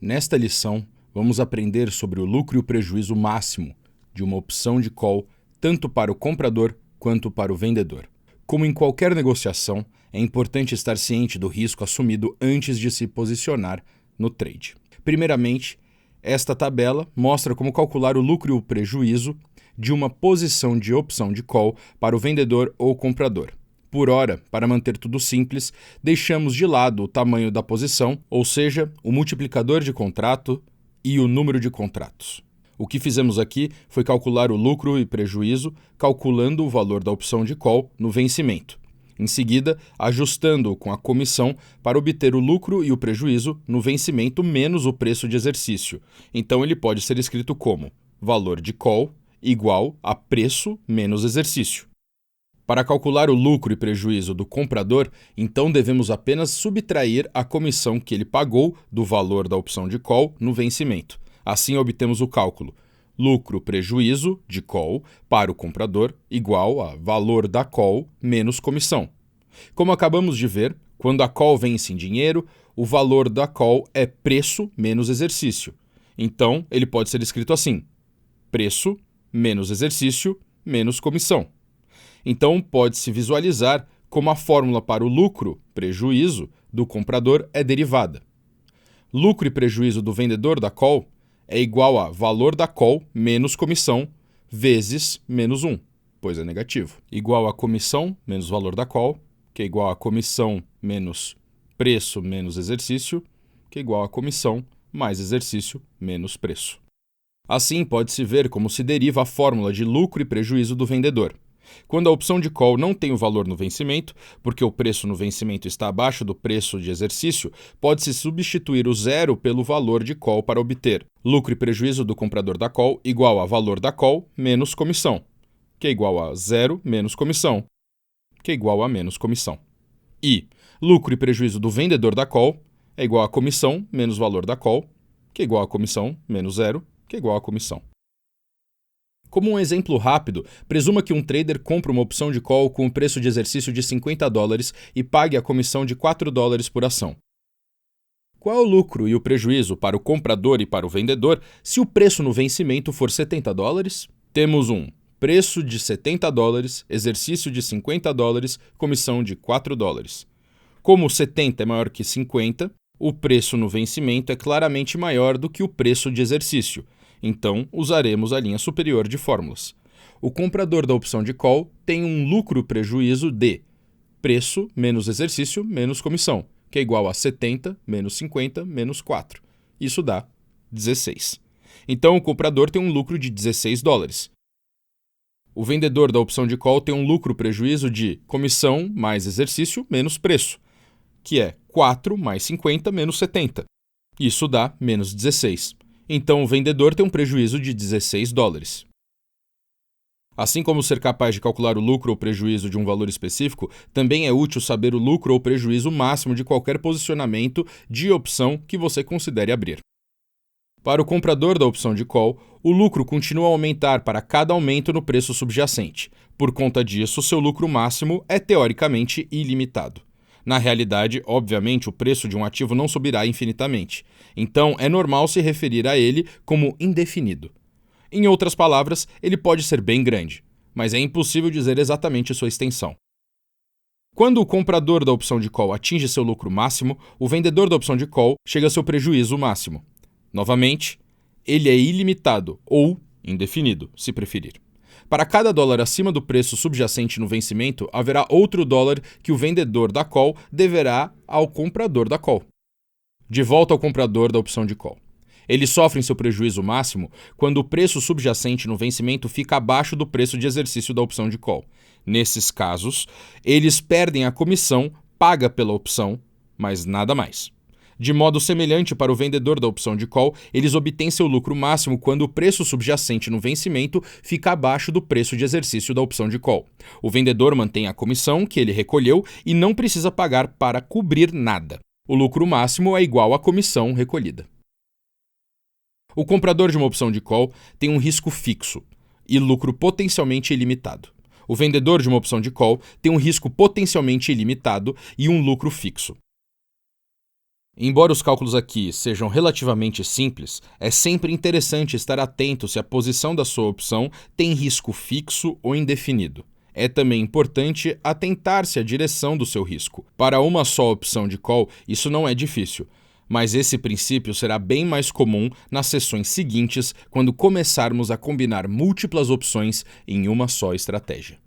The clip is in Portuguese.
Nesta lição, vamos aprender sobre o lucro e o prejuízo máximo de uma opção de call, tanto para o comprador quanto para o vendedor. Como em qualquer negociação, é importante estar ciente do risco assumido antes de se posicionar no trade. Primeiramente, esta tabela mostra como calcular o lucro e o prejuízo de uma posição de opção de call para o vendedor ou comprador. Por ora, para manter tudo simples, deixamos de lado o tamanho da posição, ou seja, o multiplicador de contrato e o número de contratos. O que fizemos aqui foi calcular o lucro e prejuízo, calculando o valor da opção de call no vencimento. Em seguida, ajustando-o com a comissão para obter o lucro e o prejuízo no vencimento menos o preço de exercício. Então ele pode ser escrito como valor de call igual a preço menos exercício. Para calcular o lucro e prejuízo do comprador, então devemos apenas subtrair a comissão que ele pagou do valor da opção de call no vencimento. Assim obtemos o cálculo lucro-prejuízo de call para o comprador igual a valor da call menos comissão. Como acabamos de ver, quando a call vence em dinheiro, o valor da call é preço menos exercício. Então, ele pode ser escrito assim: preço menos exercício menos comissão. Então, pode-se visualizar como a fórmula para o lucro-prejuízo do comprador é derivada. Lucro e prejuízo do vendedor da call é igual a valor da call menos comissão vezes menos 1, pois é negativo. Igual a comissão menos valor da call, que é igual a comissão menos preço menos exercício, que é igual a comissão mais exercício menos preço. Assim, pode-se ver como se deriva a fórmula de lucro e prejuízo do vendedor. Quando a opção de call não tem o valor no vencimento, porque o preço no vencimento está abaixo do preço de exercício, pode-se substituir o zero pelo valor de call para obter lucro e prejuízo do comprador da call igual a valor da call menos comissão, que é igual a zero menos comissão, que é igual a menos comissão. E lucro e prejuízo do vendedor da call é igual a comissão menos valor da call, que é igual a comissão menos zero, que é igual a comissão. Como um exemplo rápido, presuma que um trader compra uma opção de call com o preço de exercício de $50 e pague a comissão de $4 por ação. Qual é o lucro e o prejuízo para o comprador e para o vendedor se o preço no vencimento for $70? Temos um preço de $70, exercício de $50, comissão de $4. Como 70 é maior que 50, o preço no vencimento é claramente maior do que o preço de exercício. Então, usaremos a linha superior de fórmulas. O comprador da opção de call tem um lucro-prejuízo de preço menos exercício menos comissão, que é igual a 70 menos 50 menos 4. Isso dá 16. Então, o comprador tem um lucro de $16. O vendedor da opção de call tem um lucro-prejuízo de comissão mais exercício menos preço, que é 4 mais 50 menos 70. Isso dá menos 16. Então, o vendedor tem um prejuízo de $16. Assim como ser capaz de calcular o lucro ou prejuízo de um valor específico, também é útil saber o lucro ou prejuízo máximo de qualquer posicionamento de opção que você considere abrir. Para o comprador da opção de call, o lucro continua a aumentar para cada aumento no preço subjacente. Por conta disso, seu lucro máximo é teoricamente ilimitado. Na realidade, obviamente, o preço de um ativo não subirá infinitamente. Então, é normal se referir a ele como indefinido. Em outras palavras, ele pode ser bem grande, mas é impossível dizer exatamente sua extensão. Quando o comprador da opção de call atinge seu lucro máximo, o vendedor da opção de call chega a seu prejuízo máximo. Novamente, ele é ilimitado ou indefinido, se preferir. Para cada dólar acima do preço subjacente no vencimento, haverá outro dólar que o vendedor da call deverá ao comprador da call. De volta ao comprador da opção de call. Eles sofrem seu prejuízo máximo quando o preço subjacente no vencimento fica abaixo do preço de exercício da opção de call. Nesses casos, eles perdem a comissão paga pela opção, mas nada mais. De modo semelhante para o vendedor da opção de call, eles obtêm seu lucro máximo quando o preço subjacente no vencimento fica abaixo do preço de exercício da opção de call. O vendedor mantém a comissão que ele recolheu e não precisa pagar para cobrir nada. O lucro máximo é igual à comissão recolhida. O comprador de uma opção de call tem um risco fixo e lucro potencialmente ilimitado. O vendedor de uma opção de call tem um risco potencialmente ilimitado e um lucro fixo. Embora os cálculos aqui sejam relativamente simples, é sempre interessante estar atento se a posição da sua opção tem risco fixo ou indefinido. É também importante atentar-se à direção do seu risco. Para uma só opção de call, isso não é difícil, mas esse princípio será bem mais comum nas sessões seguintes quando começarmos a combinar múltiplas opções em uma só estratégia.